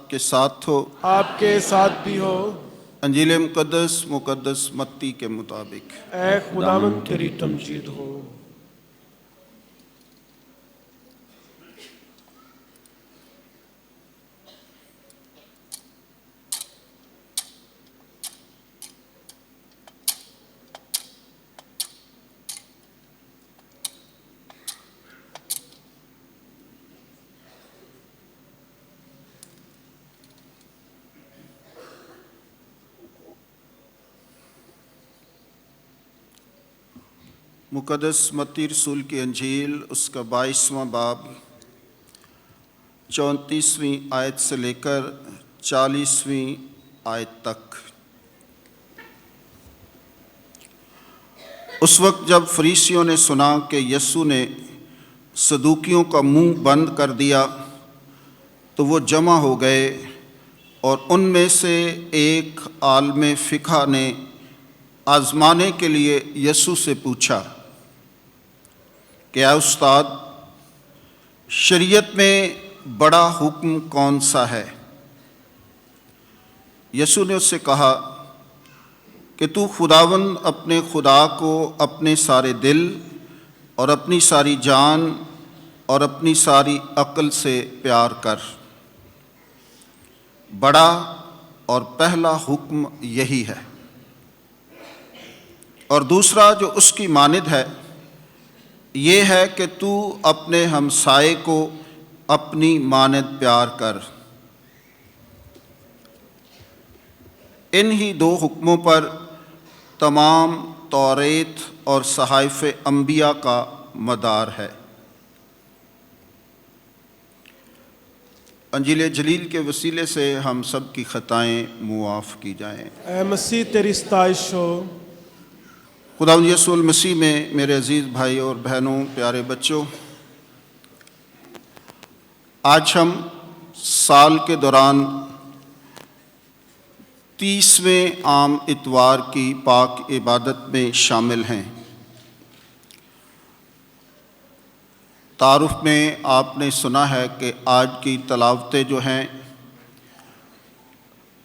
آپ کے ساتھ ہو، آپ کے ساتھ بھی ہو۔ انجیل مقدس متی کے مطابق۔ اے خداوند تیری تمجید ہو۔ مقدس متی رسول کی انجیل اس کا 22واں باب 34ویں آیت سے لے کر 40ویں آیت تک۔ اس وقت جب فریسیوں نے سنا کہ یسوع نے صدوقیوں کا منہ بند کر دیا تو وہ جمع ہو گئے، اور ان میں سے ایک عالم فقہ نے آزمانے کے لیے یسوع سے پوچھا کہ اے استاد، شریعت میں بڑا حکم کون سا ہے؟ یسوع نے اس سے کہا کہ تو خداوند اپنے خدا کو اپنے سارے دل اور اپنی ساری جان اور اپنی ساری عقل سے پیار کر۔ بڑا اور پہلا حکم یہی ہے، اور دوسرا جو اس کی مانند ہے یہ ہے کہ تو اپنے ہمسائے کو اپنی مانند پیار کر۔ ان ہی دو حکموں پر تمام توریت اور صحائف انبیاء کا مدار ہے۔ انجیل جلیل کے وسیلے سے ہم سب کی خطائیں معاف کی جائیں۔ اے مسیح تیری ستائش ہو۔ خداوند یسوع المسیح میں میرے عزیز بھائی اور بہنوں، پیارے بچوں، آج ہم سال کے دوران 30ویں عام اتوار کی پاک عبادت میں شامل ہیں۔ تعارف میں آپ نے سنا ہے کہ آج کی تلاوتیں جو ہیں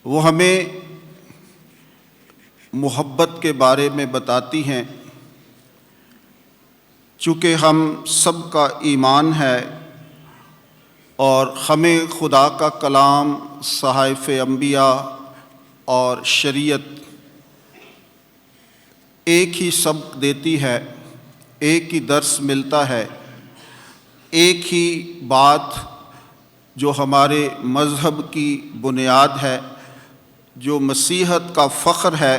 وہ ہمیں محبت کے بارے میں بتاتی ہیں۔ چونکہ ہم سب کا ایمان ہے اور ہمیں خدا کا کلام، صحائف انبیاء اور شریعت ایک ہی سبق دیتی ہے، ایک ہی درس ملتا ہے، ایک ہی بات جو ہمارے مذہب کی بنیاد ہے، جو مسیحت کا فخر ہے،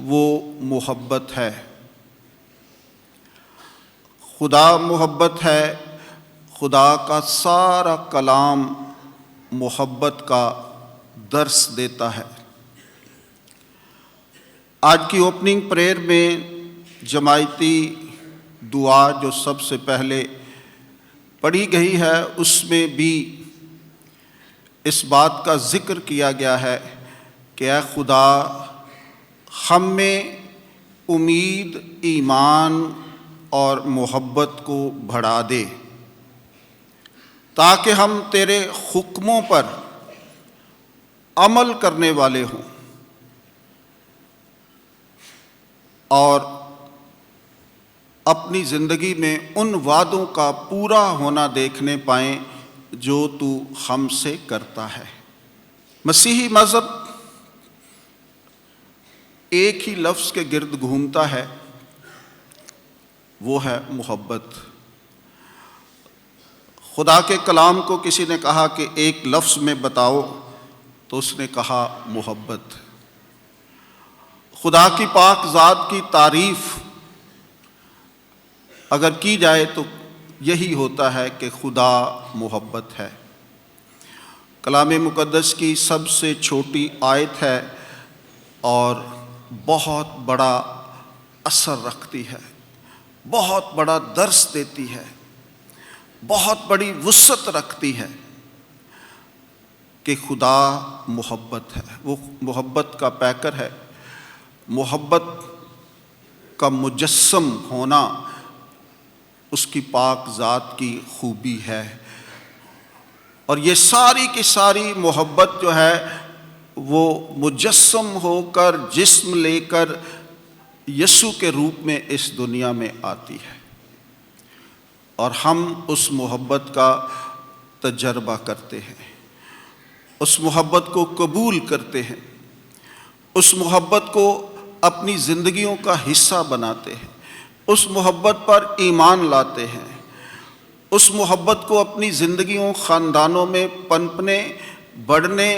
وہ محبت ہے۔ خدا محبت ہے، خدا کا سارا کلام محبت کا درس دیتا ہے۔ آج کی اوپننگ پریئر میں جماعتی دعا جو سب سے پہلے پڑھی گئی ہے، اس میں بھی اس بات کا ذکر کیا گیا ہے کہ اے خدا، ہم میں امید، ایمان اور محبت کو بڑھا دے، تاکہ ہم تیرے حکموں پر عمل کرنے والے ہوں اور اپنی زندگی میں ان وعدوں کا پورا ہونا دیکھنے پائیں جو تو ہم سے کرتا ہے۔ مسیحی مذہب ایک ہی لفظ کے گرد گھومتا ہے، وہ ہے محبت۔ خدا کے کلام کو کسی نے کہا کہ ایک لفظ میں بتاؤ تو اس نے کہا محبت۔ خدا کی پاک ذات کی تعریف اگر کی جائے تو یہی ہوتا ہے کہ خدا محبت ہے۔ کلام مقدس کی سب سے چھوٹی آیت ہے اور بہت بڑا اثر رکھتی ہے، بہت بڑا درس دیتی ہے، بہت بڑی وسعت رکھتی ہے کہ خدا محبت ہے۔ وہ محبت کا پیکر ہے، محبت کا مجسم ہونا اس کی پاک ذات کی خوبی ہے۔ اور یہ ساری کی ساری محبت جو ہے وہ مجسم ہو کر جسم لے کر یسوع کے روپ میں اس دنیا میں آتی ہے، اور ہم اس محبت کا تجربہ کرتے ہیں، اس محبت کو قبول کرتے ہیں، اس محبت کو اپنی زندگیوں کا حصہ بناتے ہیں، اس محبت پر ایمان لاتے ہیں، اس محبت کو اپنی زندگیوں خاندانوں میں پنپنے، بڑھنے،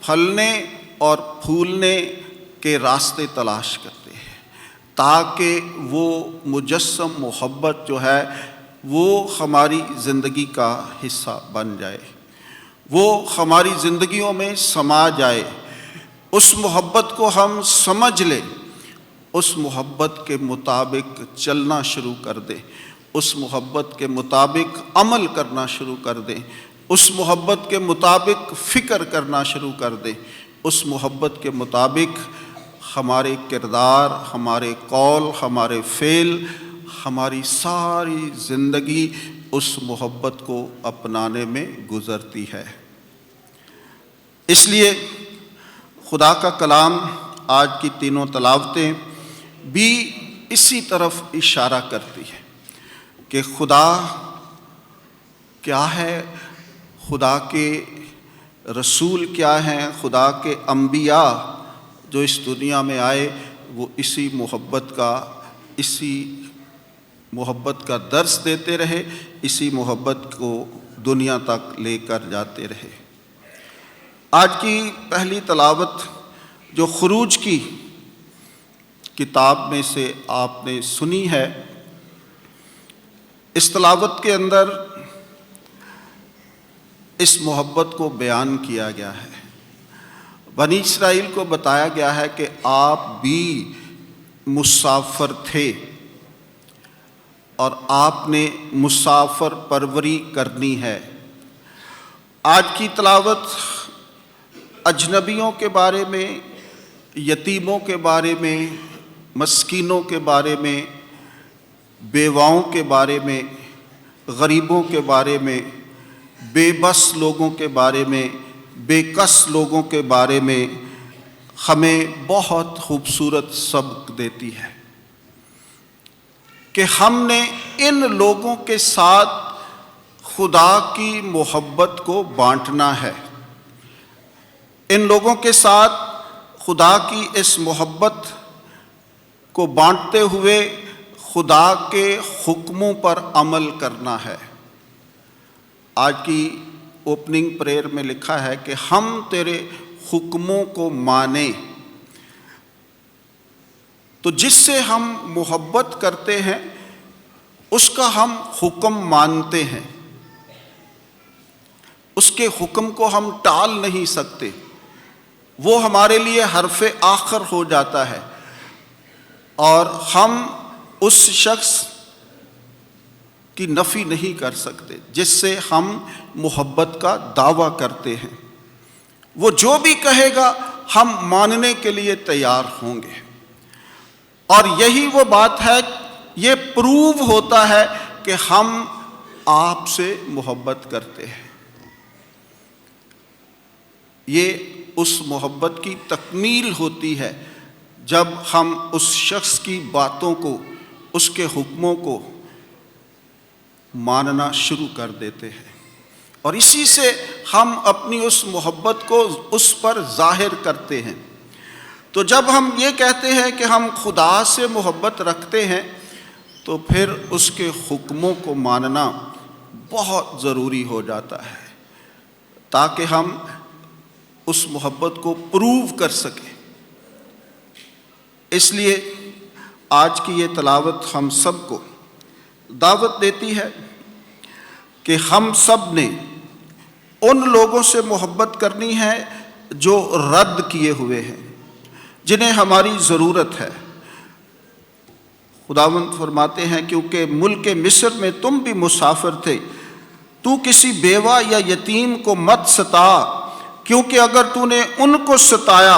پھلنے اور پھولنے کے راستے تلاش کرتے ہیں، تاکہ وہ مجسم محبت جو ہے وہ ہماری زندگی کا حصہ بن جائے، وہ ہماری زندگیوں میں سما جائے، اس محبت کو ہم سمجھ لیں، اس محبت کے مطابق چلنا شروع کر دیں، اس محبت کے مطابق عمل کرنا شروع کر دیں، اس محبت کے مطابق فکر کرنا شروع کر دیں، اس محبت کے مطابق ہمارے کردار، ہمارے قول، ہمارے فعل، ہماری ساری زندگی اس محبت کو اپنانے میں گزرتی ہے۔ اس لیے خدا کا کلام، آج کی تینوں تلاوتیں بھی اسی طرف اشارہ کرتی ہے کہ خدا کیا ہے، خدا کے رسول کیا ہیں، خدا کے انبیاء جو اس دنیا میں آئے وہ اسی محبت کا درس دیتے رہے، اسی محبت کو دنیا تک لے کر جاتے رہے۔ آج کی پہلی تلاوت جو خروج کی کتاب میں سے آپ نے سنی ہے، اس تلاوت کے اندر اس محبت کو بیان کیا گیا ہے۔ بنی اسرائیل کو بتایا گیا ہے کہ آپ بھی مسافر تھے اور آپ نے مسافر پروری کرنی ہے۔ آج کی تلاوت اجنبیوں کے بارے میں، یتیموں کے بارے میں، مسکینوں کے بارے میں، بیواؤں کے بارے میں، غریبوں کے بارے میں، بے بس لوگوں کے بارے میں، بے کس لوگوں کے بارے میں ہمیں بہت خوبصورت سبق دیتی ہے کہ ہم نے ان لوگوں کے ساتھ خدا کی محبت کو بانٹنا ہے۔ ان لوگوں کے ساتھ خدا کی اس محبت کو بانٹتے ہوئے خدا کے حکموں پر عمل کرنا ہے۔ آج کی اوپننگ پریئر میں لکھا ہے کہ ہم تیرے حکموں کو مانیں، تو جس سے ہم محبت کرتے ہیں اس کا ہم حکم مانتے ہیں، اس کے حکم کو ہم ٹال نہیں سکتے، وہ ہمارے لیے حرف آخر ہو جاتا ہے، اور ہم اس شخص کی نفی نہیں کر سکتے جس سے ہم محبت کا دعویٰ کرتے ہیں۔ وہ جو بھی کہے گا ہم ماننے کے لیے تیار ہوں گے، اور یہی وہ بات ہے، یہ پروو ہوتا ہے کہ ہم آپ سے محبت کرتے ہیں۔ یہ اس محبت کی تکمیل ہوتی ہے جب ہم اس شخص کی باتوں کو، اس کے حکموں کو ماننا شروع کر دیتے ہیں، اور اسی سے ہم اپنی اس محبت کو اس پر ظاہر کرتے ہیں۔ تو جب ہم یہ کہتے ہیں کہ ہم خدا سے محبت رکھتے ہیں تو پھر اس کے حکموں کو ماننا بہت ضروری ہو جاتا ہے تاکہ ہم اس محبت کو پروو کر سکیں۔ اس لیے آج کی یہ تلاوت ہم سب کو دعوت دیتی ہے کہ ہم سب نے ان لوگوں سے محبت کرنی ہے جو رد کیے ہوئے ہیں، جنہیں ہماری ضرورت ہے۔ خداوند فرماتے ہیں کیونکہ ملک مصر میں تم بھی مسافر تھے، تو کسی بیوہ یا یتیم کو مت ستا، کیونکہ اگر تو نے ان کو ستایا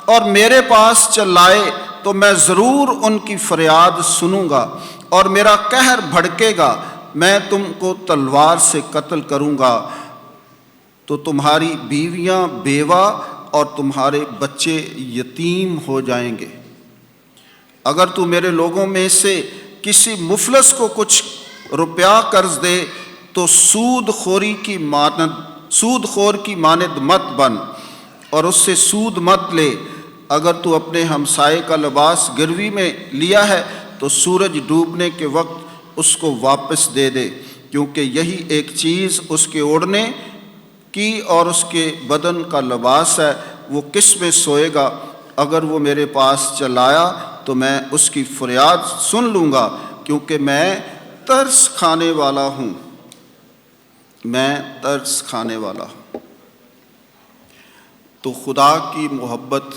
اور میرے پاس چلائے تو میں ضرور ان کی فریاد سنوں گا اور میرا قہر بھڑکے گا، میں تم کو تلوار سے قتل کروں گا تو تمہاری بیویاں بیوہ اور تمہارے بچے یتیم ہو جائیں گے۔ اگر تو میرے لوگوں میں سے کسی مفلس کو کچھ روپیہ قرض دے تو سود خور کی مانند مت بن اور اس سے سود مت لے۔ اگر تو اپنے ہمسائے کا لباس گروی میں لیا ہے تو سورج ڈوبنے کے وقت اس کو واپس دے دے، کیونکہ یہی ایک چیز اس کے اوڑھنے کی اور اس کے بدن کا لباس ہے۔ وہ کس میں سوئے گا؟ اگر وہ میرے پاس چل آیا تو میں اس کی فریاد سن لوں گا، کیونکہ میں ترس کھانے والا ہوں۔ تو خدا کی محبت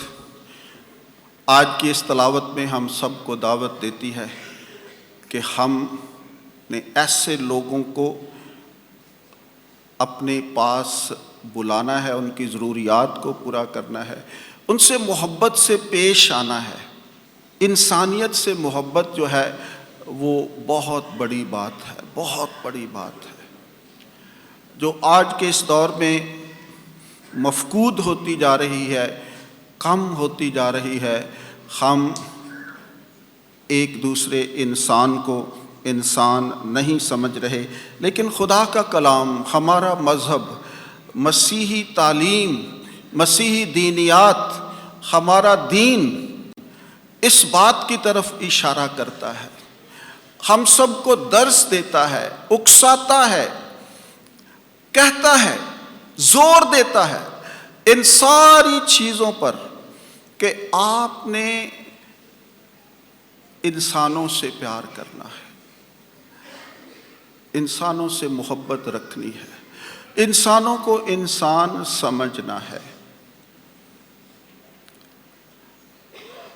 آج کی اس تلاوت میں ہم سب کو دعوت دیتی ہے کہ ہم نے ایسے لوگوں کو اپنے پاس بلانا ہے، ان کی ضروریات کو پورا کرنا ہے، ان سے محبت سے پیش آنا ہے۔ انسانیت سے محبت جو ہے وہ بہت بڑی بات ہے، بہت بڑی بات ہے، جو آج کے اس دور میں مفقود ہوتی جا رہی ہے، کم ہوتی جا رہی ہے۔ ہم ایک دوسرے انسان کو انسان نہیں سمجھ رہے، لیکن خدا کا کلام، ہمارا مذہب، مسیحی تعلیم، مسیحی دینیات، ہمارا دین اس بات کی طرف اشارہ کرتا ہے، ہم سب کو درس دیتا ہے، اکساتا ہے، کہتا ہے، زور دیتا ہے ان ساری چیزوں پر کہ آپ نے انسانوں سے پیار کرنا ہے، انسانوں سے محبت رکھنی ہے، انسانوں کو انسان سمجھنا ہے۔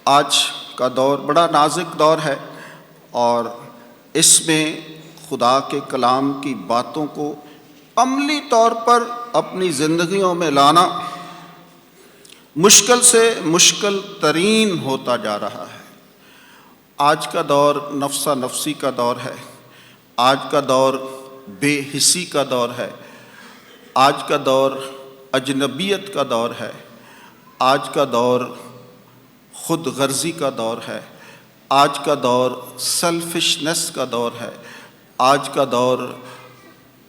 آج کا دور بڑا نازک دور ہے اور اس میں خدا کے کلام کی باتوں کو عملی طور پر اپنی زندگیوں میں لانا مشکل سے مشکل ترین ہوتا جا رہا ہے۔ آج کا دور نفسا نفسی کا دور ہے، آج کا دور بے حسی کا دور ہے، آج کا دور اجنبیت کا دور ہے، آج کا دور خود غرضی کا دور ہے، آج کا دور سیلفشنس کا دور ہے، آج کا دور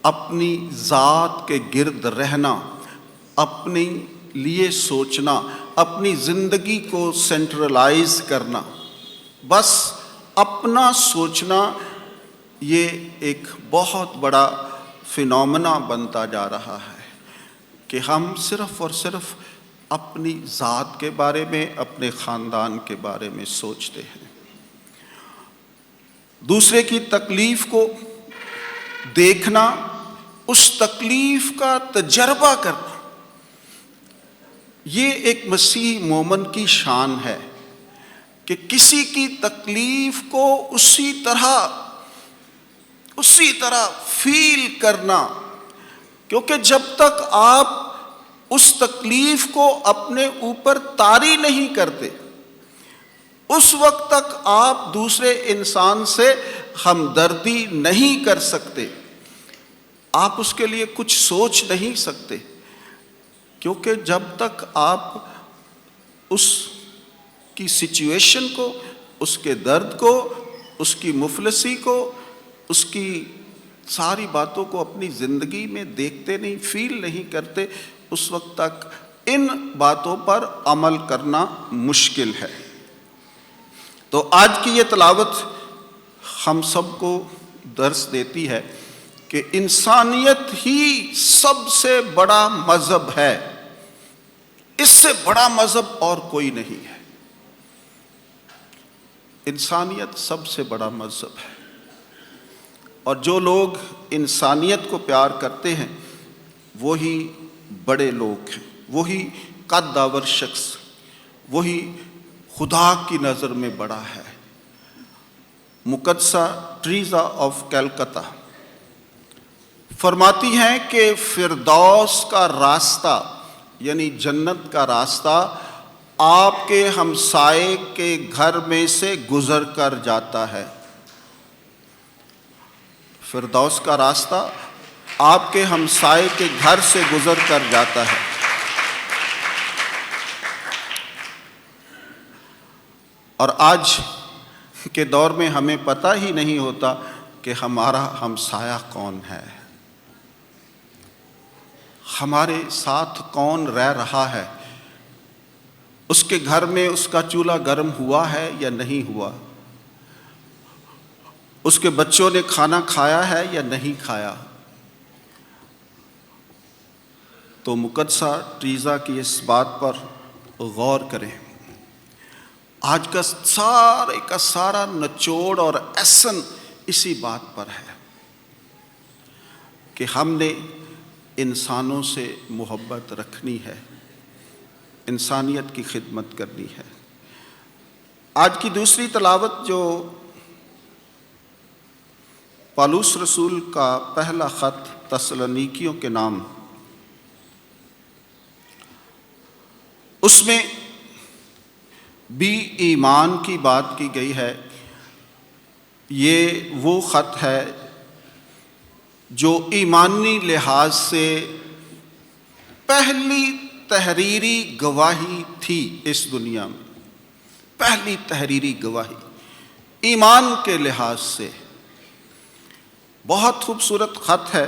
اپنی ذات کے گرد رہنا، اپنے لیے سوچنا، اپنی زندگی کو سینٹرلائز کرنا، بس اپنا سوچنا، یہ ایک بہت بڑا فینومینا بنتا جا رہا ہے کہ ہم صرف اور صرف اپنی ذات کے بارے میں، اپنے خاندان کے بارے میں سوچتے ہیں۔ دوسرے کی تکلیف کو دیکھنا، اس تکلیف کا تجربہ کرنا، یہ ایک مسیحی مومن کی شان ہے کہ کسی کی تکلیف کو اسی طرح فیل کرنا، کیونکہ جب تک آپ اس تکلیف کو اپنے اوپر طاری نہیں کرتے، اس وقت تک آپ دوسرے انسان سے ہمدردی نہیں کر سکتے، آپ اس کے لیے کچھ سوچ نہیں سکتے، کیونکہ جب تک آپ اس کی سچویشن کو، اس کے درد کو، اس کی مفلسی کو، اس کی ساری باتوں کو اپنی زندگی میں دیکھتے نہیں، فیل نہیں کرتے، اس وقت تک ان باتوں پر عمل کرنا مشکل ہے۔ تو آج کی یہ تلاوت ہم سب کو درس دیتی ہے کہ انسانیت ہی سب سے بڑا مذہب ہے، اس سے بڑا مذہب اور کوئی نہیں ہے۔ انسانیت سب سے بڑا مذہب ہے، اور جو لوگ انسانیت کو پیار کرتے ہیں وہی بڑے لوگ ہیں، وہی قد داور شخص، وہی خدا کی نظر میں بڑا ہے۔ مقدسہ ٹریزا آف کلکتہ فرماتی ہیں کہ فردوس کا راستہ، یعنی جنت کا راستہ، آپ کے ہمسائے کے گھر میں سے گزر کر جاتا ہے۔ فردوس کا راستہ آپ کے ہمسائے کے گھر سے گزر کر جاتا ہے، اور آج کے دور میں ہمیں پتہ ہی نہیں ہوتا کہ ہمارا ہمسایہ کون ہے، ہمارے ساتھ کون رہ رہا ہے، اس کے گھر میں اس کا چولہا گرم ہوا ہے یا نہیں ہوا، اس کے بچوں نے کھانا کھایا ہے یا نہیں کھایا۔ تو مقدسہ ٹریزا کی اس بات پر غور کریں۔ آج کا سارے کا سارا نچوڑ اور ایسن اسی بات پر ہے کہ ہم نے انسانوں سے محبت رکھنی ہے، انسانیت کی خدمت کرنی ہے۔ آج کی دوسری تلاوت جو پالوس رسول کا پہلا خط تسلونیکیوں کے نام، اس میں بھی ایمان کی بات کی گئی ہے۔ یہ وہ خط ہے جو ایمانی لحاظ سے پہلی تحریری گواہی تھی اس دنیا میں، پہلی تحریری گواہی ایمان کے لحاظ سے۔ بہت خوبصورت خط ہے،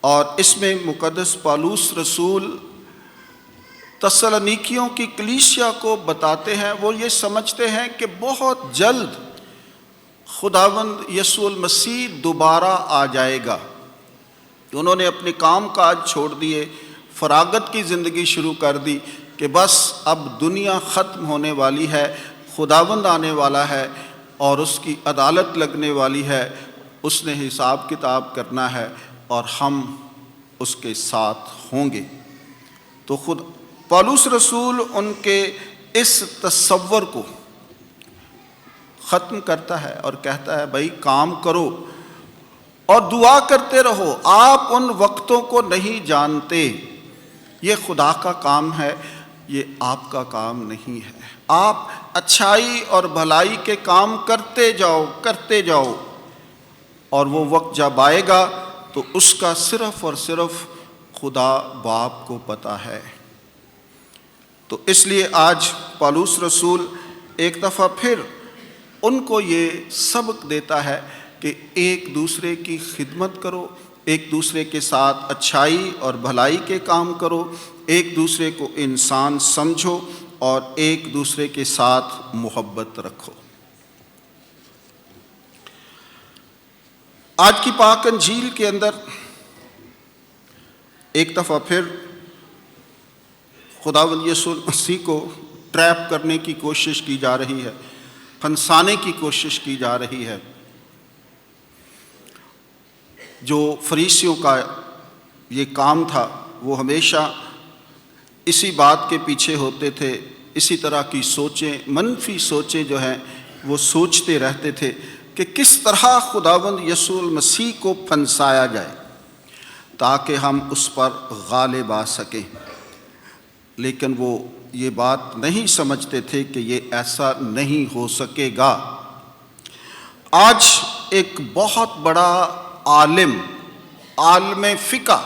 اور اس میں مقدس پالوس رسول تسلونیکیوں کی کلیسیا کو بتاتے ہیں، وہ یہ سمجھتے ہیں کہ بہت جلد خداوند یسوع المسیح دوبارہ آ جائے گا۔ انہوں نے اپنے کام کاج چھوڑ دیے، فراغت کی زندگی شروع کر دی کہ بس اب دنیا ختم ہونے والی ہے، خداوند آنے والا ہے اور اس کی عدالت لگنے والی ہے، اس نے حساب کتاب کرنا ہے اور ہم اس کے ساتھ ہوں گے۔ تو خود پالوس رسول ان کے اس تصور کو ختم کرتا ہے اور کہتا ہے بھائی کام کرو اور دعا کرتے رہو، آپ ان وقتوں کو نہیں جانتے، یہ خدا کا کام ہے، یہ آپ کا کام نہیں ہے۔ آپ اچھائی اور بھلائی کے کام کرتے جاؤ، اور وہ وقت جب آئے گا تو اس کا صرف اور صرف خدا باپ کو پتہ ہے۔ تو اس لیے آج پالوس رسول ایک دفعہ پھر ان کو یہ سبق دیتا ہے کہ ایک دوسرے کی خدمت کرو، ایک دوسرے کے ساتھ اچھائی اور بھلائی کے کام کرو، ایک دوسرے کو انسان سمجھو اور ایک دوسرے کے ساتھ محبت رکھو۔ آج کی پاک انجیل کے اندر ایک دفعہ پھر خداوند یسوع مسیح کو ٹریپ کرنے کی کوشش کی جا رہی ہے، پھنسانے کی کوشش کی جا رہی ہے۔ جو فریسیوں کا یہ کام تھا، وہ ہمیشہ اسی بات کے پیچھے ہوتے تھے، اسی طرح کی سوچیں، منفی سوچیں جو ہیں وہ سوچتے رہتے تھے کہ کس طرح خداوند یسوع مسیح کو پھنسایا جائے تاکہ ہم اس پر غالب آ سکیں۔ لیکن وہ یہ بات نہیں سمجھتے تھے کہ یہ ایسا نہیں ہو سکے گا۔ آج ایک بہت بڑا عالم فقہ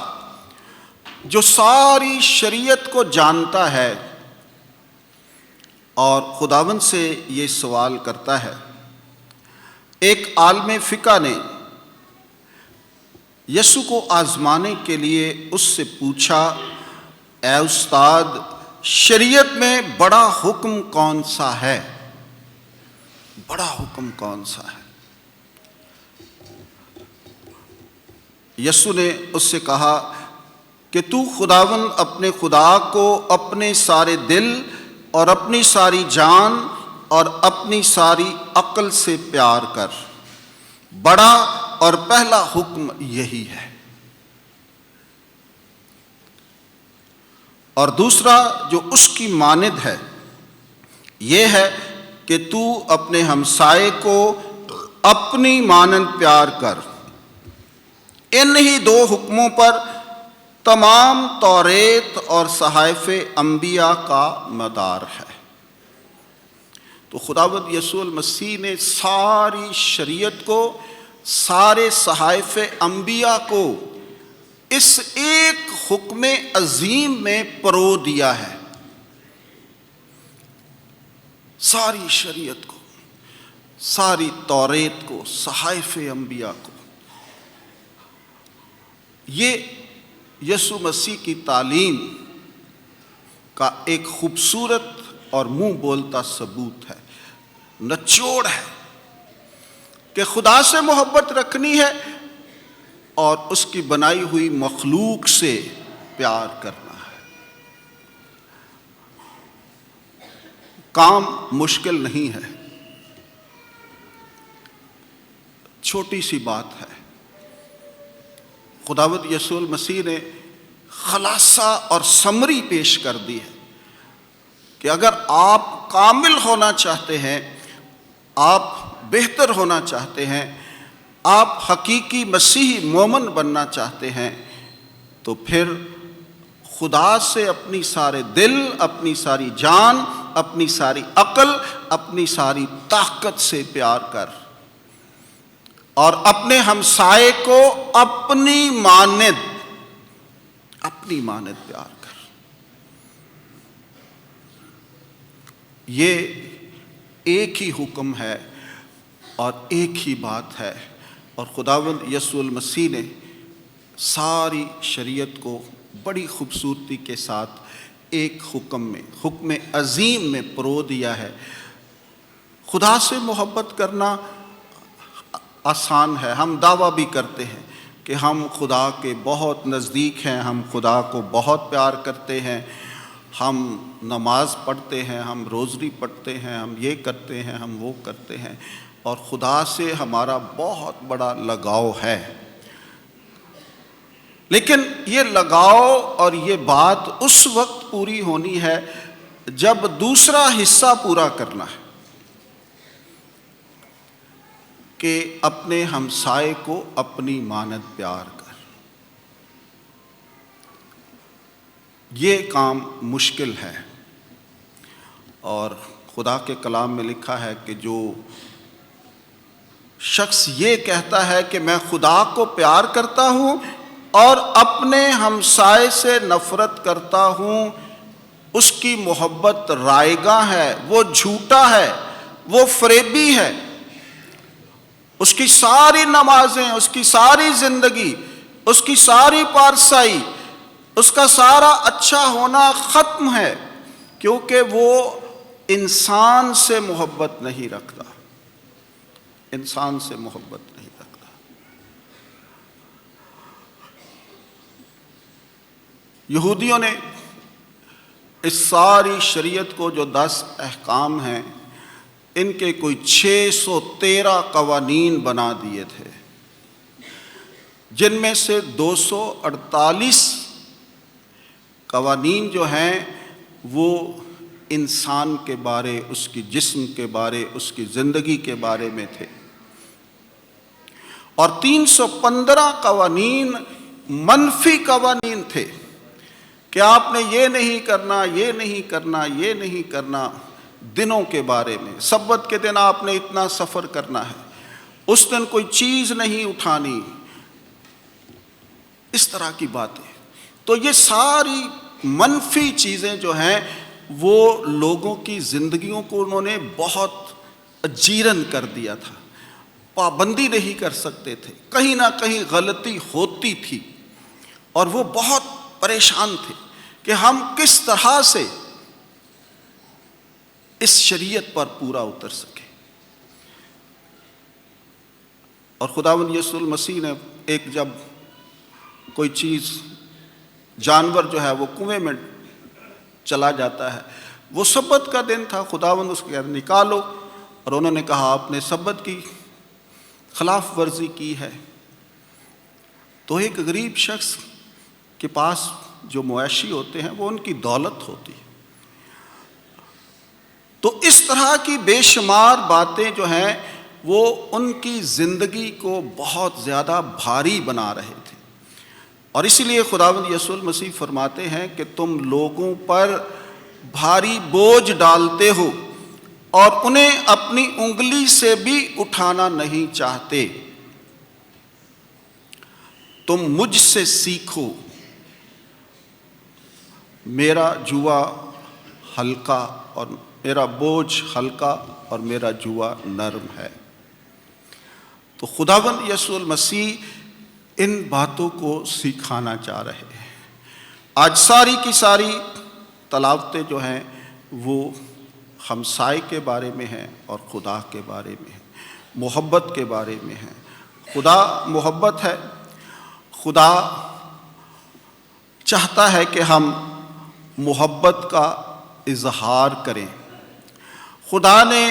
جو ساری شریعت کو جانتا ہے اور خداوند سے یہ سوال کرتا ہے، ایک عالم فقہ نے یسوع کو آزمانے کے لیے اس سے پوچھا، اے استاد، شریعت میں بڑا حکم کون سا ہے؟ بڑا حکم کون سا ہے؟ یسوع نے اس سے کہا کہ تو خداوند اپنے خدا کو اپنے سارے دل اور اپنی ساری جان اور اپنی ساری عقل سے پیار کر۔ بڑا اور پہلا حکم یہی ہے۔ اور دوسرا جو اس کی مانند ہے یہ ہے کہ تو اپنے ہمسائے کو اپنی مانند پیار کر۔ ان ہی دو حکموں پر تمام توریت اور صحائف انبیاء کا مدار ہے۔ تو خداوند یسوع المسیح نے ساری شریعت کو سارے صحائف انبیاء کو اس ایک حکم عظیم میں پرو دیا ہے، ساری شریعت کو، ساری توریت کو، صحائف انبیاء کو۔ یہ یسوع مسیح کی تعلیم کا ایک خوبصورت اور منہ بولتا ثبوت ہے، نچوڑ ہے کہ خدا سے محبت رکھنی ہے اور اس کی بنائی ہوئی مخلوق سے پیار کرنا ہے۔ کام مشکل نہیں ہے، چھوٹی سی بات ہے۔ خداوند یسوع المسیح نے خلاصہ اور سمری پیش کر دی ہے کہ اگر آپ کامل ہونا چاہتے ہیں، آپ بہتر ہونا چاہتے ہیں، آپ حقیقی مسیحی مومن بننا چاہتے ہیں، تو پھر خدا سے اپنی سارے دل، اپنی ساری جان، اپنی ساری عقل، اپنی ساری طاقت سے پیار کر، اور اپنے ہمسائے کو اپنی مانند پیار کر۔ یہ ایک ہی حکم ہے اور ایک ہی بات ہے، اور خداوند یسوع المسیح نے ساری شریعت کو بڑی خوبصورتی کے ساتھ ایک حکم عظیم میں پرو دیا ہے۔ خدا سے محبت کرنا آسان ہے، ہم دعویٰ بھی کرتے ہیں کہ ہم خدا کے بہت نزدیک ہیں، ہم خدا کو بہت پیار کرتے ہیں، ہم نماز پڑھتے ہیں، ہم روزری پڑھتے ہیں، ہم یہ کرتے ہیں، ہم وہ کرتے ہیں، اور خدا سے ہمارا بہت بڑا لگاؤ ہے۔ لیکن یہ لگاؤ اور یہ بات اس وقت پوری ہونی ہے جب دوسرا حصہ پورا کرنا ہے کہ اپنے ہمسائے کو اپنی مانند پیار کر۔ یہ کام مشکل ہے، اور خدا کے کلام میں لکھا ہے کہ جو شخص یہ کہتا ہے کہ میں خدا کو پیار کرتا ہوں اور اپنے ہمسائے سے نفرت کرتا ہوں، اس کی محبت رائیگاں ہے، وہ جھوٹا ہے، وہ فریبی ہے۔ اس کی ساری نمازیں، اس کی ساری زندگی، اس کی ساری پارسائی، اس کا سارا اچھا ہونا ختم ہے، کیونکہ وہ انسان سے محبت نہیں رکھتا، انسان سے محبت نہیں رکھتا۔ یہودیوں نے اس ساری شریعت کو، جو 10 احکام ہیں، ان کے کوئی 613 قوانین بنا دیے تھے، جن میں سے 248 قوانین جو ہیں وہ انسان کے بارے، اس کی جسم کے بارے، اس کی زندگی کے بارے میں تھے، اور 315 قوانین منفی قوانین تھے کہ آپ نے یہ نہیں کرنا، یہ نہیں کرنا، یہ نہیں کرنا۔ دنوں کے بارے میں، سبت کے دن آپ نے اتنا سفر کرنا ہے، اس دن کوئی چیز نہیں اٹھانی، اس طرح کی باتیں۔ تو یہ ساری منفی چیزیں جو ہیں وہ لوگوں کی زندگیوں کو انہوں نے بہت اجیرن کر دیا تھا، پابندی نہیں کر سکتے تھے، کہیں نہ کہیں غلطی ہوتی تھی، اور وہ بہت پریشان تھے کہ ہم کس طرح سے اس شریعت پر پورا اتر سکے۔ اور خداوند یسوع المسیح نے جب کوئی چیز، جانور جو ہے وہ کنویں میں چلا جاتا ہے، وہ سبت کا دن تھا، خداوند اس کو نکالو، اور انہوں نے کہا آپ نے سبت کی خلاف ورزی کی ہے۔ تو ایک غریب شخص کے پاس جو مویشی ہوتے ہیں وہ ان کی دولت ہوتی ہے۔ تو اس طرح کی بے شمار باتیں جو ہیں وہ ان کی زندگی کو بہت زیادہ بھاری بنا رہے تھے، اور اسی لیے خداوند یسوع المسیح فرماتے ہیں کہ تم لوگوں پر بھاری بوجھ ڈالتے ہو اور انہیں اپنی انگلی سے بھی اٹھانا نہیں چاہتے۔ تم مجھ سے سیکھو، میرا جوا ہلکا اور میرا بوجھ ہلکا اور میرا جوا نرم ہے۔ تو خداوند یسوع المسیح ان باتوں کو سکھانا چاہ رہے ہیں۔ آج ساری کی ساری تلاوتیں جو ہیں وہ ہمسائے کے بارے میں ہیں اور خدا کے بارے میں ہیں، محبت کے بارے میں ہیں۔ خدا محبت ہے، خدا چاہتا ہے کہ ہم محبت کا اظہار کریں۔ خدا نے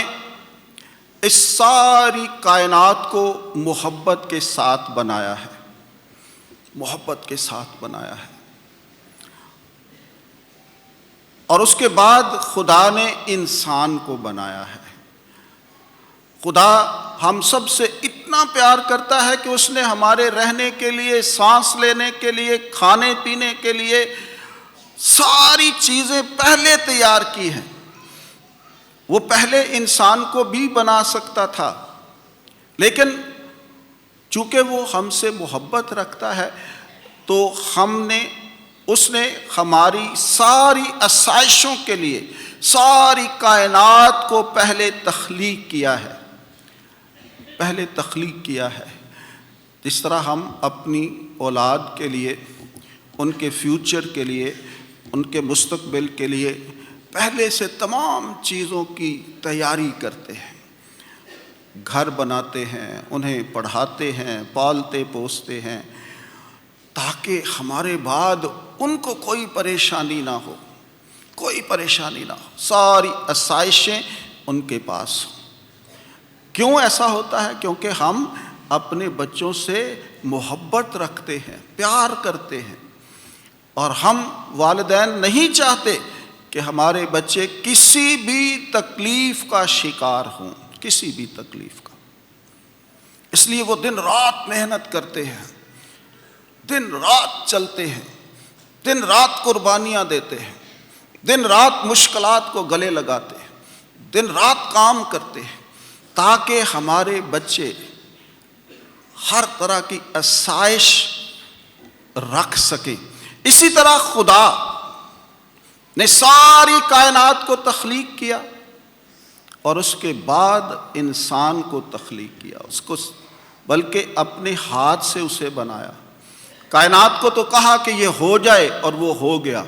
اس ساری کائنات کو محبت کے ساتھ بنایا ہے، محبت کے ساتھ بنایا ہے، اور اس کے بعد خدا نے انسان کو بنایا ہے۔ خدا ہم سب سے اتنا پیار کرتا ہے کہ اس نے ہمارے رہنے کے لیے، سانس لینے کے لیے، کھانے پینے کے لیے ساری چیزیں پہلے تیار کی ہیں۔ وہ پہلے انسان کو بھی بنا سکتا تھا، لیکن چونکہ وہ ہم سے محبت رکھتا ہے تو اس نے ہماری ساری آسائشوں کے لیے ساری کائنات کو پہلے تخلیق کیا ہے، پہلے تخلیق کیا ہے۔ جس طرح ہم اپنی اولاد کے لیے، ان کے فیوچر کے لیے، ان کے مستقبل کے لیے پہلے سے تمام چیزوں کی تیاری کرتے ہیں، گھر بناتے ہیں، انہیں پڑھاتے ہیں، پالتے پوستے ہیں، تاکہ ہمارے بعد ان کو کوئی پریشانی نہ ہو، کوئی پریشانی نہ ہو، ساری آسائشیں ان کے پاس ہوں۔ کیوں ایسا ہوتا ہے؟ کیونکہ ہم اپنے بچوں سے محبت رکھتے ہیں، پیار کرتے ہیں، اور ہم والدین نہیں چاہتے کہ ہمارے بچے کسی بھی تکلیف کا شکار ہوں، کسی بھی تکلیف کا۔ اس لیے وہ دن رات محنت کرتے ہیں، دن رات چلتے ہیں، دن رات قربانیاں دیتے ہیں، دن رات مشکلات کو گلے لگاتے ہیں، دن رات کام کرتے ہیں، تاکہ ہمارے بچے ہر طرح کی آسائش رکھ سکیں۔ اسی طرح خدا نے ساری کائنات کو تخلیق کیا اور اس کے بعد انسان کو تخلیق کیا، اس کو بلکہ اپنے ہاتھ سے اسے بنایا۔ کائنات کو تو کہا کہ یہ ہو جائے اور وہ ہو گیا،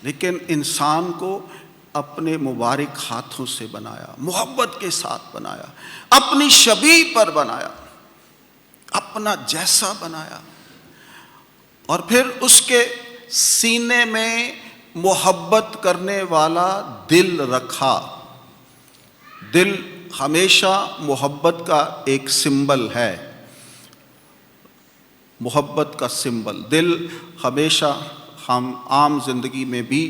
لیکن انسان کو اپنے مبارک ہاتھوں سے بنایا، محبت کے ساتھ بنایا، اپنی شبیہ پر بنایا، اپنا جیسا بنایا، اور پھر اس کے سینے میں محبت کرنے والا دل رکھا۔ دل ہمیشہ محبت کا ایک سمبل ہے، محبت کا سمبل۔ دل ہمیشہ ہم عام زندگی میں بھی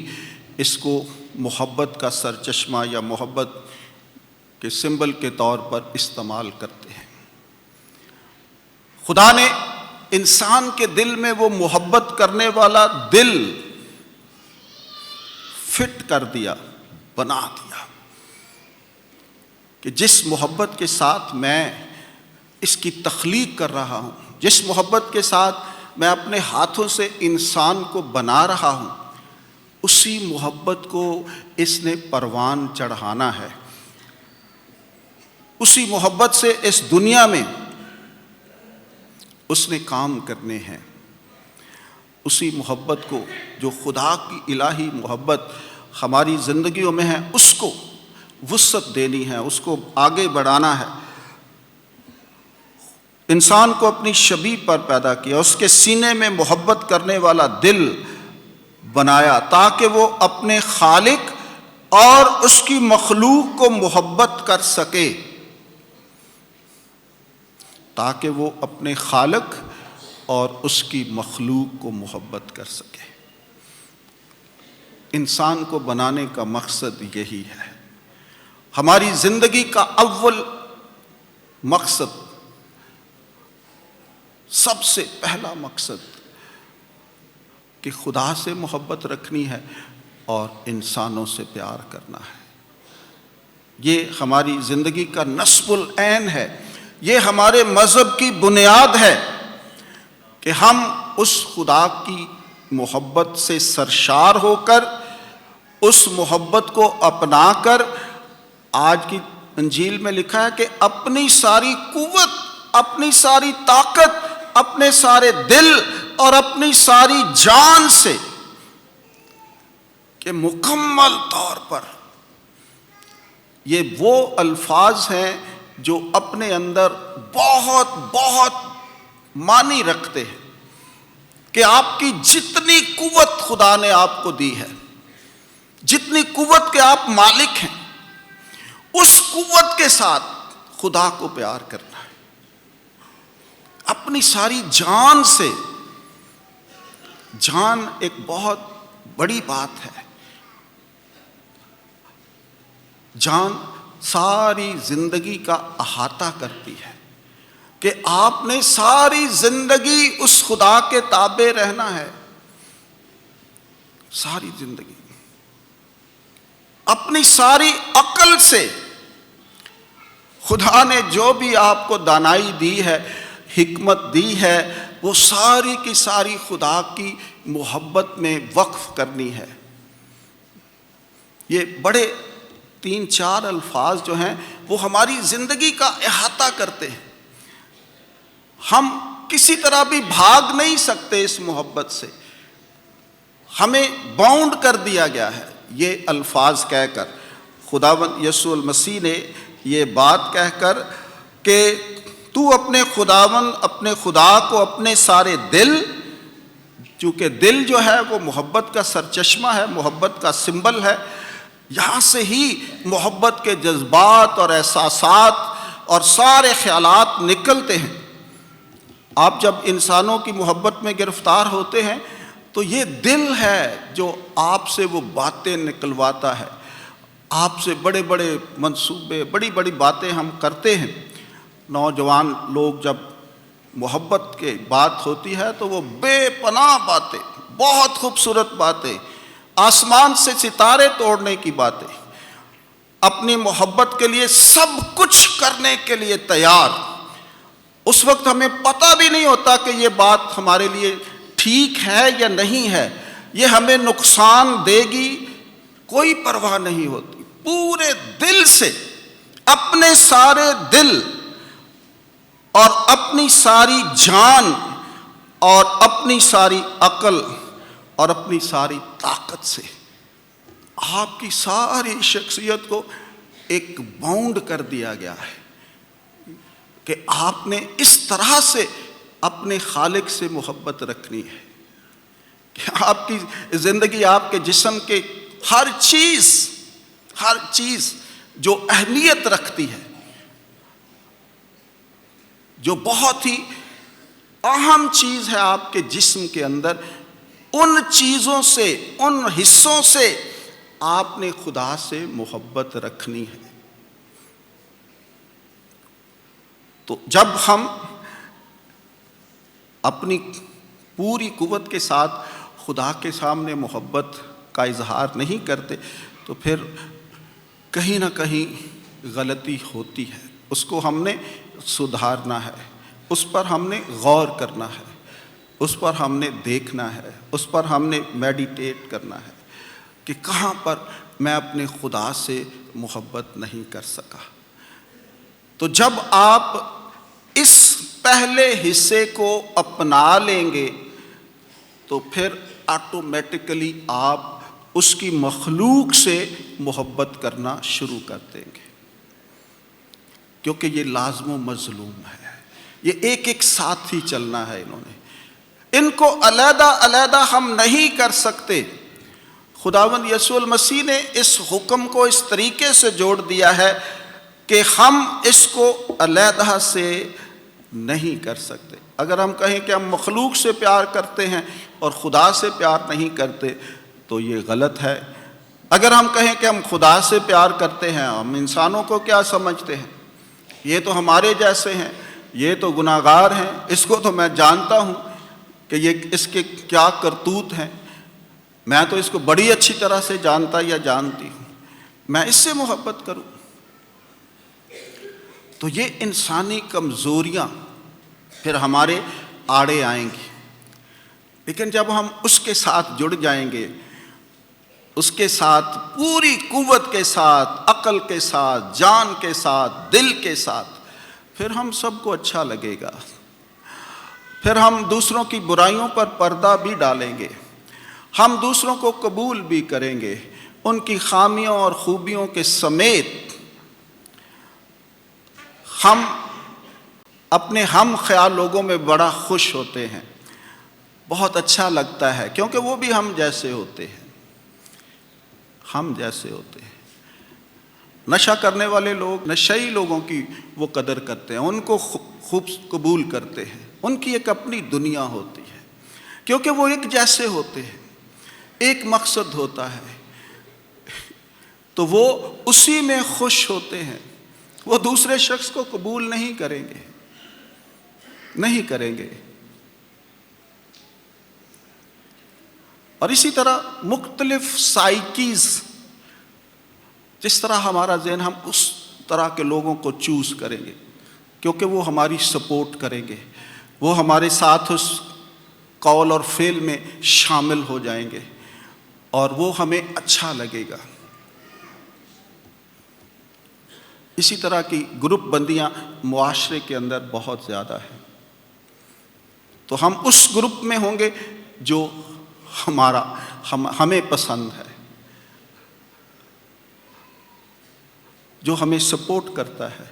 اس کو محبت کا سرچشمہ یا محبت کے سمبل کے طور پر استعمال کرتے ہیں۔ خدا نے انسان کے دل میں وہ محبت کرنے والا دل فٹ کر دیا، بنا دیا، کہ جس محبت کے ساتھ میں اس کی تخلیق کر رہا ہوں، جس محبت کے ساتھ میں اپنے ہاتھوں سے انسان کو بنا رہا ہوں، اسی محبت کو اس نے پروان چڑھانا ہے، اسی محبت سے اس دنیا میں اس نے کام کرنے ہیں، اسی محبت کو جو خدا کی الہی محبت ہماری زندگیوں میں ہے اس کو وسعت دینی ہے، اس کو آگے بڑھانا ہے۔ انسان کو اپنی شبیہ پر پیدا کیا، اس کے سینے میں محبت کرنے والا دل بنایا تاکہ وہ اپنے خالق اور اس کی مخلوق کو محبت کر سکے، تاکہ وہ اپنے خالق اور اس کی مخلوق کو محبت کر سکے۔ انسان کو بنانے کا مقصد یہی ہے۔ ہماری زندگی کا اول مقصد، سب سے پہلا مقصد کہ خدا سے محبت رکھنی ہے اور انسانوں سے پیار کرنا ہے۔ یہ ہماری زندگی کا نصب العین ہے، یہ ہمارے مذہب کی بنیاد ہے کہ ہم اس خدا کی محبت سے سرشار ہو کر، اس محبت کو اپنا کر، آج کی انجیل میں لکھا ہے کہ اپنی ساری قوت، اپنی ساری طاقت، اپنے سارے دل اور اپنی ساری جان سے، کہ مکمل طور پر، یہ وہ الفاظ ہیں جو اپنے اندر بہت بہت معنی رکھتے ہیں کہ آپ کی جتنی قوت خدا نے آپ کو دی ہے، جتنی قوت کے آپ مالک ہیں، اس قوت کے ساتھ خدا کو پیار کرنا ہے، اپنی ساری جان سے۔ جان ایک بہت بڑی بات ہے۔ جان ساری زندگی کا احاطہ کرتی ہے کہ آپ نے ساری زندگی اس خدا کے تابع رہنا ہے، ساری زندگی اپنی ساری عقل سے۔ خدا نے جو بھی آپ کو دانائی دی ہے، حکمت دی ہے، وہ ساری کی ساری خدا کی محبت میں وقف کرنی ہے۔ یہ بڑے 3-4 الفاظ جو ہیں وہ ہماری زندگی کا احاطہ کرتے ہیں۔ ہم کسی طرح بھی بھاگ نہیں سکتے اس محبت سے، ہمیں باؤنڈ کر دیا گیا ہے یہ الفاظ کہہ کر۔ خداوند یسوع المسیح نے یہ بات کہہ کر کہ تو اپنے خدا کو اپنے سارے دل، چونکہ دل جو ہے وہ محبت کا سرچشمہ ہے، محبت کا سمبل ہے، یہاں سے ہی محبت کے جذبات اور احساسات اور سارے خیالات نکلتے ہیں۔ آپ جب انسانوں کی محبت میں گرفتار ہوتے ہیں تو یہ دل ہے جو آپ سے وہ باتیں نکلواتا ہے، آپ سے بڑے بڑے منصوبے، بڑی بڑی باتیں ہم کرتے ہیں۔ نوجوان لوگ جب محبت کے بات ہوتی ہے تو وہ بے پناہ باتیں، بہت خوبصورت باتیں، آسمان سے ستارے توڑنے کی باتیں، اپنی محبت کے لیے سب کچھ کرنے کے لیے تیار۔ اس وقت ہمیں پتہ بھی نہیں ہوتا کہ یہ بات ہمارے لیے ٹھیک ہے یا نہیں ہے، یہ ہمیں نقصان دے گی، کوئی پرواہ نہیں ہوتی۔ پورے دل سے، اپنے سارے دل اور اپنی ساری جان اور اپنی ساری عقل اور اپنی ساری طاقت سے آپ کی ساری شخصیت کو ایک باؤنڈ کر دیا گیا ہے کہ آپ نے اس طرح سے اپنے خالق سے محبت رکھنی ہے کہ آپ کی زندگی، آپ کے جسم کے ہر چیز جو اہمیت رکھتی ہے، جو بہت ہی اہم چیز ہے آپ کے جسم کے اندر، ان چیزوں سے، ان حصوں سے آپ نے خدا سے محبت رکھنی ہے۔ تو جب ہم اپنی پوری قوت کے ساتھ خدا کے سامنے محبت کا اظہار نہیں کرتے تو پھر کہیں نہ کہیں غلطی ہوتی ہے۔ اس کو ہم نے سدھارنا ہے، اس پر ہم نے غور کرنا ہے، اس پر ہم نے دیکھنا ہے، اس پر ہم نے میڈیٹیٹ کرنا ہے کہ کہاں پر میں اپنے خدا سے محبت نہیں کر سکا۔ تو جب آپ اس پہلے حصے کو اپنا لیں گے تو پھر آٹومیٹکلی آپ اس کی مخلوق سے محبت کرنا شروع کر دیں گے، کیونکہ یہ لازم و مظلوم ہے، یہ ایک ساتھ ہی چلنا ہے۔ ان کو علیحدہ علیحدہ ہم نہیں کر سکتے۔ خداوند یسوع المسیح نے اس حکم کو اس طریقے سے جوڑ دیا ہے کہ ہم اس کو علیحدہ سے نہیں کر سکتے۔ اگر ہم کہیں کہ ہم مخلوق سے پیار کرتے ہیں اور خدا سے پیار نہیں کرتے تو یہ غلط ہے۔ اگر ہم کہیں کہ ہم خدا سے پیار کرتے ہیں، ہم انسانوں کو کیا سمجھتے ہیں، یہ تو ہمارے جیسے ہیں، یہ تو گناہگار ہیں، اس کو تو میں جانتا ہوں کہ یہ اس کے کیا کرتوت ہیں، میں تو اس کو بڑی اچھی طرح سے جانتا یا جانتی ہوں، میں اس سے محبت کروں۔ تو یہ انسانی کمزوریاں پھر ہمارے آڑے آئیں گی۔ لیکن جب ہم اس کے ساتھ جڑ جائیں گے، اس کے ساتھ پوری قوت کے ساتھ، عقل کے ساتھ، جان کے ساتھ، دل کے ساتھ، پھر ہم سب کو اچھا لگے گا. پھر ہم دوسروں کی برائیوں پر پردہ بھی ڈالیں گے، ہم دوسروں کو قبول بھی کریں گے ان کی خامیوں اور خوبیوں کے سمیت. ہم اپنے ہم خیال لوگوں میں بڑا خوش ہوتے ہیں، بہت اچھا لگتا ہے، کیونکہ وہ بھی ہم جیسے ہوتے ہیں، ہم جیسے ہوتے ہیں. نشہ کرنے والے لوگ نشئی لوگوں کی وہ قدر کرتے ہیں، ان کو خوب قبول کرتے ہیں، ان کی ایک اپنی دنیا ہوتی ہے، کیونکہ وہ ایک جیسے ہوتے ہیں، ایک مقصد ہوتا ہے، تو وہ اسی میں خوش ہوتے ہیں. وہ دوسرے شخص کو قبول نہیں کریں گے، نہیں کریں گے. اور اسی طرح مختلف سائیکیز، جس طرح ہمارا ذہن، ہم اس طرح کے لوگوں کو چوز کریں گے، کیونکہ وہ ہماری سپورٹ کریں گے، وہ ہمارے ساتھ اس قول اور فعل میں شامل ہو جائیں گے، اور وہ ہمیں اچھا لگے گا. اسی طرح کی گروپ بندیاں معاشرے کے اندر بہت زیادہ ہیں. تو ہم اس گروپ میں ہوں گے جو ہمیں پسند ہے، جو ہمیں سپورٹ کرتا ہے.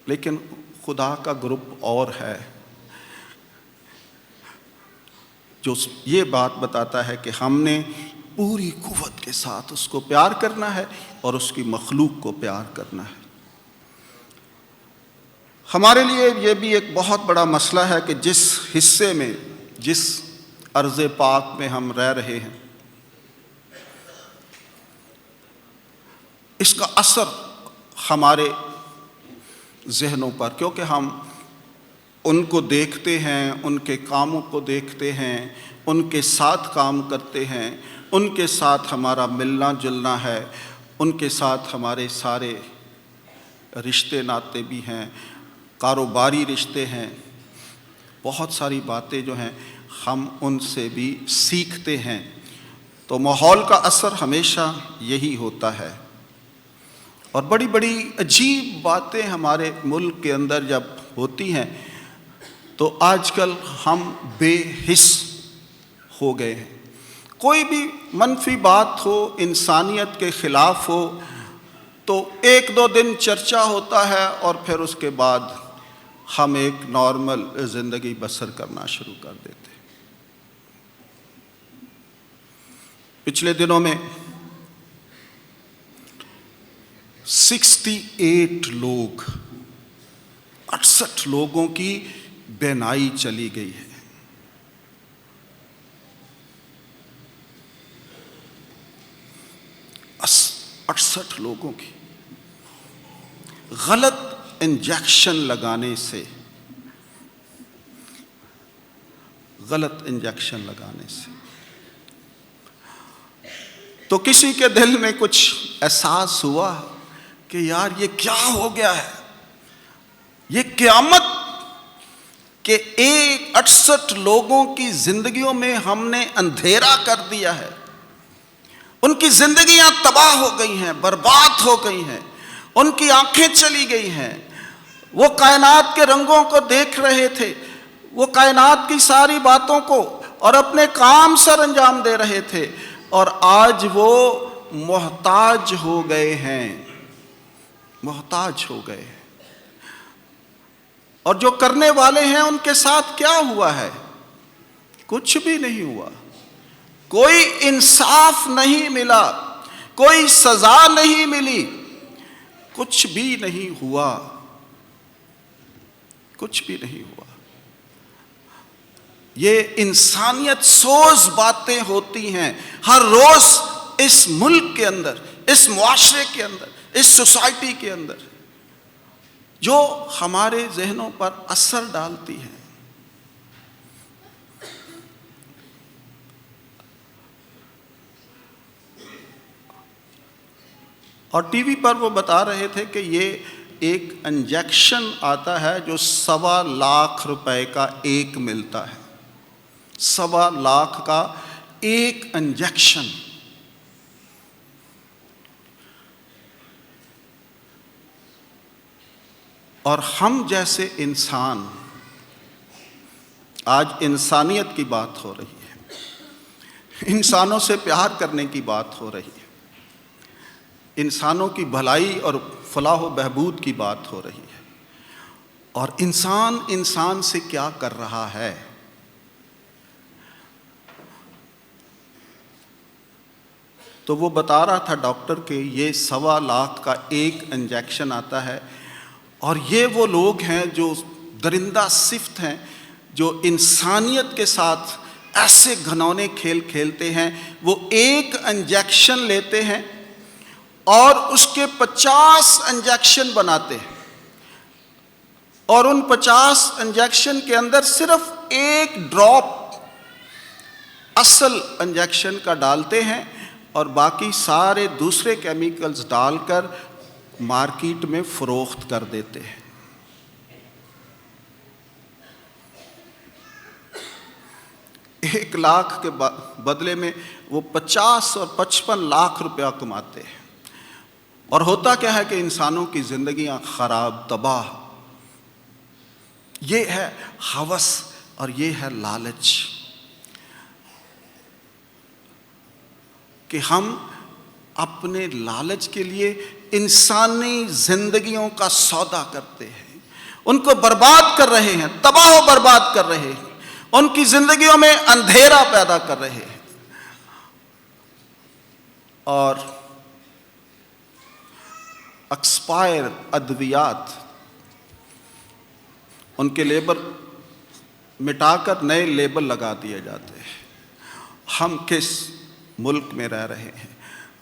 لیکن خدا کا گروپ اور ہے، جو یہ بات بتاتا ہے کہ ہم نے پوری قوت کے ساتھ اس کو پیار کرنا ہے اور اس کی مخلوق کو پیار کرنا ہے. ہمارے لیے یہ بھی ایک بہت بڑا مسئلہ ہے کہ جس حصے میں، جس ارض پاک میں ہم رہ رہے ہیں، اس کا اثر ہمارے ذہنوں پر، کیونکہ ہم ان کو دیکھتے ہیں، ان کے کاموں کو دیکھتے ہیں، ان کے ساتھ کام کرتے ہیں، ان کے ساتھ ہمارا ملنا جلنا ہے، ان کے ساتھ ہمارے سارے رشتے ناتے بھی ہیں، کاروباری رشتے ہیں، بہت ساری باتیں جو ہیں ہم ان سے بھی سیکھتے ہیں. تو ماحول کا اثر ہمیشہ یہی ہوتا ہے. اور بڑی بڑی عجیب باتیں ہمارے ملک کے اندر جب ہوتی ہیں تو آج کل ہم بے حس ہو گئے ہیں. کوئی بھی منفی بات ہو، انسانیت کے خلاف ہو، تو ایک دو دن چرچا ہوتا ہے اور پھر اس کے بعد ہم ایک نارمل زندگی بسر کرنا شروع کر دیتے ہیں. پچھلے دنوں میں 68 لوگ، 68 لوگوں کی بینائی چلی گئی ہے. 68 لوگوں کی غلط انجیکشن لگانے سے، غلط انجیکشن لگانے سے. تو کسی کے دل میں کچھ احساس ہوا کہ یار یہ کیا ہو گیا ہے، یہ قیامت کہ 68 لوگوں کی زندگیوں میں ہم نے اندھیرا کر دیا ہے. ان کی زندگیاں تباہ ہو گئی ہیں، برباد ہو گئی ہیں، ان کی آنکھیں چلی گئی ہیں. وہ کائنات کے رنگوں کو دیکھ رہے تھے، وہ کائنات کی ساری باتوں کو اور اپنے کام سر انجام دے رہے تھے، اور آج وہ محتاج ہو گئے ہیں، محتاج ہو گئے. اور جو کرنے والے ہیں ان کے ساتھ کیا ہوا ہے؟ کچھ بھی نہیں ہوا. کوئی انصاف نہیں ملا، کوئی سزا نہیں ملی، کچھ بھی نہیں ہوا، کچھ بھی نہیں ہوا. یہ انسانیت سوز باتیں ہوتی ہیں ہر روز اس ملک کے اندر، اس معاشرے کے اندر، اس سوسائٹی کے اندر، جو ہمارے ذہنوں پر اثر ڈالتی ہیں. اور ٹی وی پر وہ بتا رہے تھے کہ یہ ایک انجیکشن آتا ہے جو 1.25 لاکھ روپے کا ایک ملتا ہے. 1.25 کا ایک انجیکشن. اور ہم جیسے انسان، آج انسانیت کی بات ہو رہی ہے، انسانوں سے پیار کرنے کی بات ہو رہی ہے، انسانوں کی بھلائی اور فلاح و بہبود کی بات ہو رہی ہے، اور انسان انسان سے کیا کر رہا ہے. تو وہ بتا رہا تھا ڈاکٹر کہ یہ 1.25 کا ایک انجیکشن آتا ہے، اور یہ وہ لوگ ہیں جو درندہ صفت ہیں، جو انسانیت کے ساتھ ایسے گھنونے کھیل کھیلتے ہیں. وہ ایک انجیکشن لیتے ہیں اور اس کے 50 انجیکشن بناتے ہیں، اور ان 50 انجیکشن کے اندر صرف ایک ڈراپ اصل انجیکشن کا ڈالتے ہیں، اور باقی سارے دوسرے کیمیکلز ڈال کر مارکیٹ میں فروخت کر دیتے ہیں. 1 لاکھ کے بدلے میں وہ 50 اور 55 لاکھ روپیہ کماتے ہیں. اور ہوتا کیا ہے کہ انسانوں کی زندگیاں خراب، تباہ. یہ ہے ہوس اور یہ ہے لالچ، کہ ہم اپنے لالچ کے لیے انسانی زندگیوں کا سودا کرتے ہیں، ان کو برباد کر رہے ہیں، تباہ و برباد کر رہے ہیں، ان کی زندگیوں میں اندھیرا پیدا کر رہے ہیں. اور ایکسپائر ادویات، ان کے لیبل مٹا کر نئے لیبل لگا دیے جاتے ہیں. ہم کس ملک میں رہ رہے ہیں،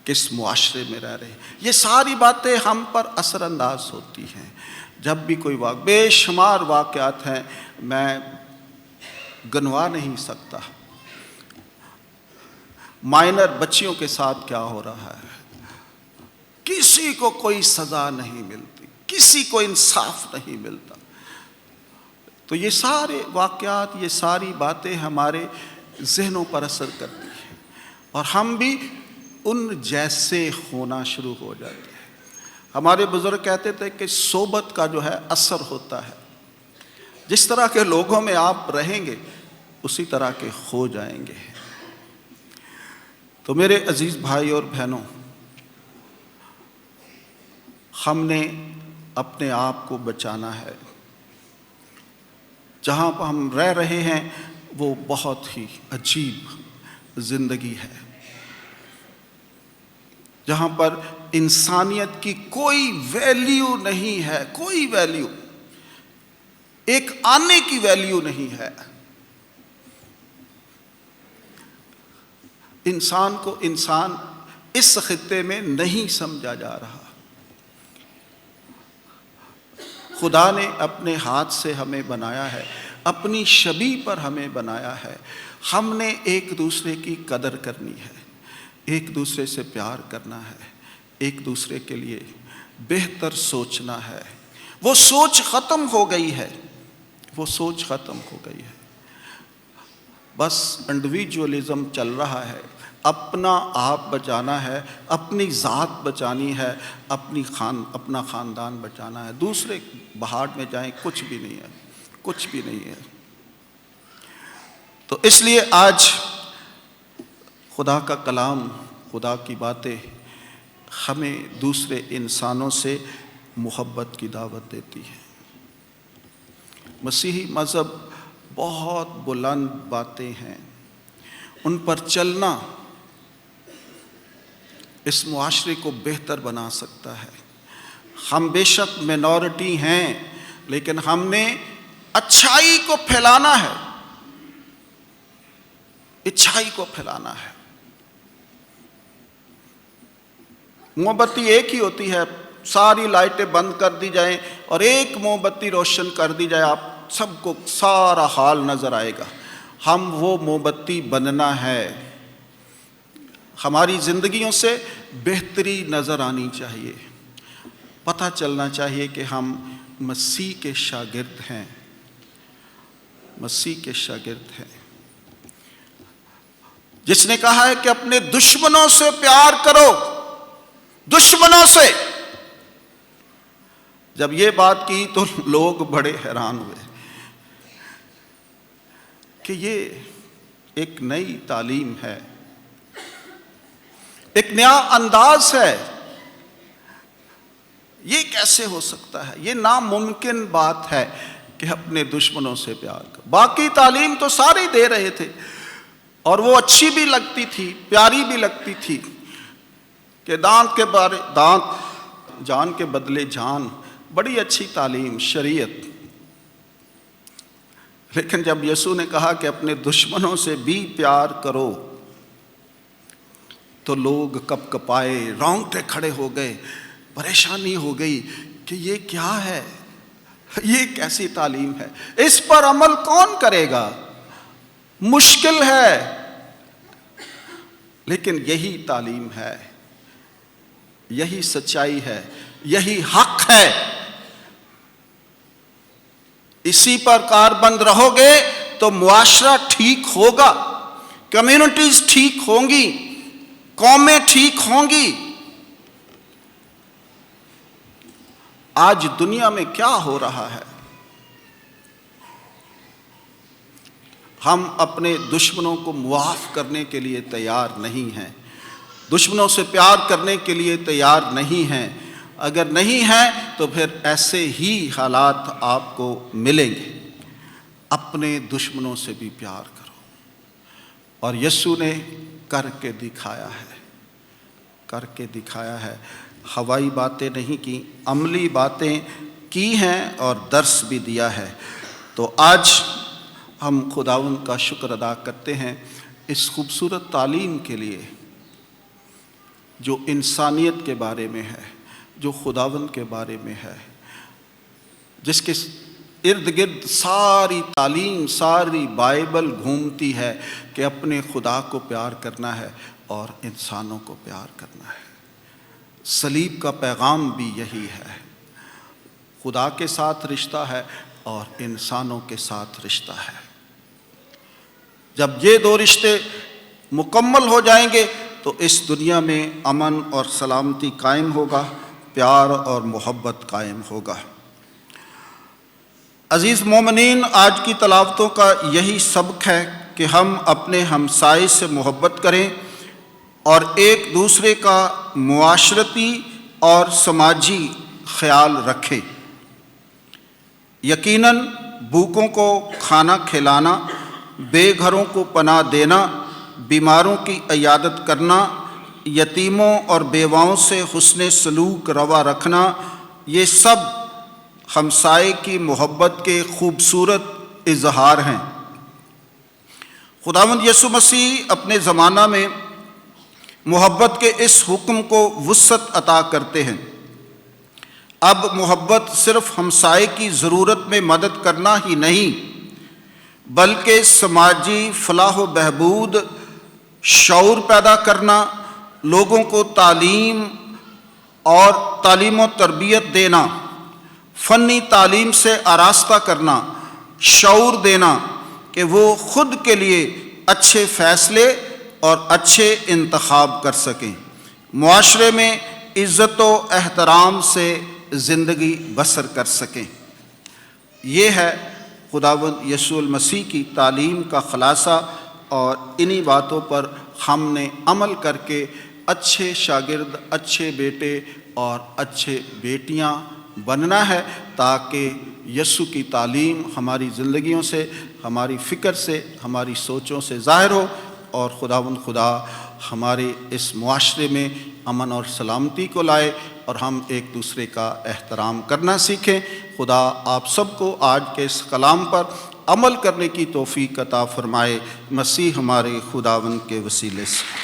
کس معاشرے میں رہ رہے ہیں، یہ ساری باتیں ہم پر اثر انداز ہوتی ہیں. جب بھی کوئی بے شمار واقعات ہیں، میں گنوا نہیں سکتا. مائنر بچیوں کے ساتھ کیا ہو رہا ہے، کسی کو کوئی سزا نہیں ملتی، کسی کو انصاف نہیں ملتا. تو یہ سارے واقعات، یہ ساری باتیں ہمارے ذہنوں پر اثر کرتی ہیں، اور ہم بھی ان جیسے ہونا شروع ہو جاتے ہیں. ہمارے بزرگ کہتے تھے کہ صحبت کا جو ہے اثر ہوتا ہے. جس طرح کے لوگوں میں آپ رہیں گے اسی طرح کے ہو جائیں گے. تو میرے عزیز بھائی اور بہنوں، ہم نے اپنے آپ کو بچانا ہے. جہاں پر ہم رہ رہے ہیں وہ بہت ہی عجیب زندگی ہے، جہاں پر انسانیت کی کوئی ویلیو نہیں ہے، کوئی ویلیو، ایک آنے کی ویلیو نہیں ہے. انسان کو انسان اس خطے میں نہیں سمجھا جا رہا. خدا نے اپنے ہاتھ سے ہمیں بنایا ہے، اپنی شبیہ پر ہمیں بنایا ہے. ہم نے ایک دوسرے کی قدر کرنی ہے، ایک دوسرے سے پیار کرنا ہے، ایک دوسرے کے لیے بہتر سوچنا ہے. وہ سوچ ختم ہو گئی ہے، وہ سوچ ختم ہو گئی ہے. بس انڈیویجولزم چل رہا ہے. اپنا آپ بچانا ہے، اپنی ذات بچانی ہے، اپنا خاندان بچانا ہے. دوسرے بہاڑ میں جائیں، کچھ بھی نہیں ہے، کچھ بھی نہیں ہے. تو اس لیے آج خدا کا کلام، خدا کی باتیں ہمیں دوسرے انسانوں سے محبت کی دعوت دیتی ہے. مسیحی مذہب بہت بلند باتیں ہیں، ان پر چلنا اس معاشرے کو بہتر بنا سکتا ہے. ہم بے شک مینورٹی ہیں، لیکن ہم نے اچھائی کو پھیلانا ہے، اچھائی کو پھیلانا ہے. موم بتی ایک ہی ہوتی ہے، ساری لائٹیں بند کر دی جائیں اور ایک موم بتی روشن کر دی جائے، آپ سب کو سارا حال نظر آئے گا. ہم وہ موم بتی بننا ہے. ہماری زندگیوں سے بہتری نظر آنی چاہیے. پتہ چلنا چاہیے کہ ہم مسیح کے شاگرد ہیں، مسیح کے شاگرد ہیں. جس نے کہا ہے کہ اپنے دشمنوں سے پیار کرو، دشمنوں سے۔ جب یہ بات کی تو لوگ بڑے حیران ہوئے کہ یہ ایک نئی تعلیم ہے، ایک نیا انداز ہے، یہ کیسے ہو سکتا ہے؟ یہ ناممکن بات ہے کہ اپنے دشمنوں سے پیار کرو۔ باقی تعلیم تو سارے دے رہے تھے اور وہ اچھی بھی لگتی تھی، پیاری بھی لگتی تھی کہ دانت جان کے بدلے جان، بڑی اچھی تعلیم، شریعت۔ لیکن جب یسوع نے کہا کہ اپنے دشمنوں سے بھی پیار کرو تو لوگ کپ کپائے، رونگٹے کھڑے ہو گئے، پریشانی ہو گئی کہ یہ کیا ہے، یہ کیسی تعلیم ہے، اس پر عمل کون کرے گا، مشکل ہے۔ لیکن یہی تعلیم ہے، یہی سچائی ہے، یہی حق ہے۔ اسی پر کاربند رہو گے تو معاشرہ ٹھیک ہوگا، کمیونٹیز ٹھیک ہوں گی، قومیں ٹھیک ہوں گی۔ آج دنیا میں کیا ہو رہا ہے؟ ہم اپنے دشمنوں کو معاف کرنے کے لیے تیار نہیں ہیں، دشمنوں سے پیار کرنے کے لیے تیار نہیں ہیں۔ اگر نہیں ہیں تو پھر ایسے ہی حالات آپ کو ملیں گے۔ اپنے دشمنوں سے بھی پیار کرو، اور یسوع نے کر کے دکھایا ہے، کر کے دکھایا ہے۔ ہوائی باتیں نہیں کی، عملی باتیں کی ہیں اور درس بھی دیا ہے۔ تو آج ہم خداوند کا شکر ادا کرتے ہیں اس خوبصورت تعلیم کے لیے جو انسانیت کے بارے میں ہے، جو خداوند کے بارے میں ہے، جس کے ارد گرد ساری تعلیم، ساری بائبل گھومتی ہے کہ اپنے خدا کو پیار کرنا ہے اور انسانوں کو پیار کرنا ہے۔ صلیب کا پیغام بھی یہی ہے، خدا کے ساتھ رشتہ ہے اور انسانوں کے ساتھ رشتہ ہے۔ جب یہ دو رشتے مکمل ہو جائیں گے تو اس دنیا میں امن اور سلامتی قائم ہوگا، پیار اور محبت قائم ہوگا۔ عزیز مومنین، آج کی تلاوتوں کا یہی سبق ہے کہ ہم اپنے ہمسائے سے محبت کریں اور ایک دوسرے کا معاشرتی اور سماجی خیال رکھیں۔ یقیناً بھوکوں کو کھانا کھلانا، بے گھروں کو پناہ دینا، بیماروں کی عیادت کرنا، یتیموں اور بیواؤں سے حسن سلوک روا رکھنا، یہ سب ہمسائے کی محبت کے خوبصورت اظہار ہیں۔ خداوند یسوع مسیح اپنے زمانہ میں محبت کے اس حکم کو وسعت عطا کرتے ہیں۔ اب محبت صرف ہمسائے کی ضرورت میں مدد کرنا ہی نہیں، بلکہ سماجی فلاح و بہبود، شعور پیدا کرنا، لوگوں کو تعلیم و تربیت دینا، فنی تعلیم سے آراستہ کرنا، شعور دینا کہ وہ خود کے لیے اچھے فیصلے اور اچھے انتخاب کر سکیں، معاشرے میں عزت و احترام سے زندگی بسر کر سکیں۔ یہ ہے خداوند یسوع المسیح کی تعلیم کا خلاصہ، اور انہی باتوں پر ہم نے عمل کر کے اچھے شاگرد، اچھے بیٹے اور اچھے بیٹیاں بننا ہے، تاکہ یسوع کی تعلیم ہماری زندگیوں سے، ہماری فکر سے، ہماری سوچوں سے ظاہر ہو، اور خداوند خدا ہمارے اس معاشرے میں امن اور سلامتی کو لائے اور ہم ایک دوسرے کا احترام کرنا سیکھیں۔ خدا آپ سب کو آج کے اس کلام پر عمل کرنے کی توفیق عطا فرمائے، مسیح ہمارے خداوند کے وسیلے سے۔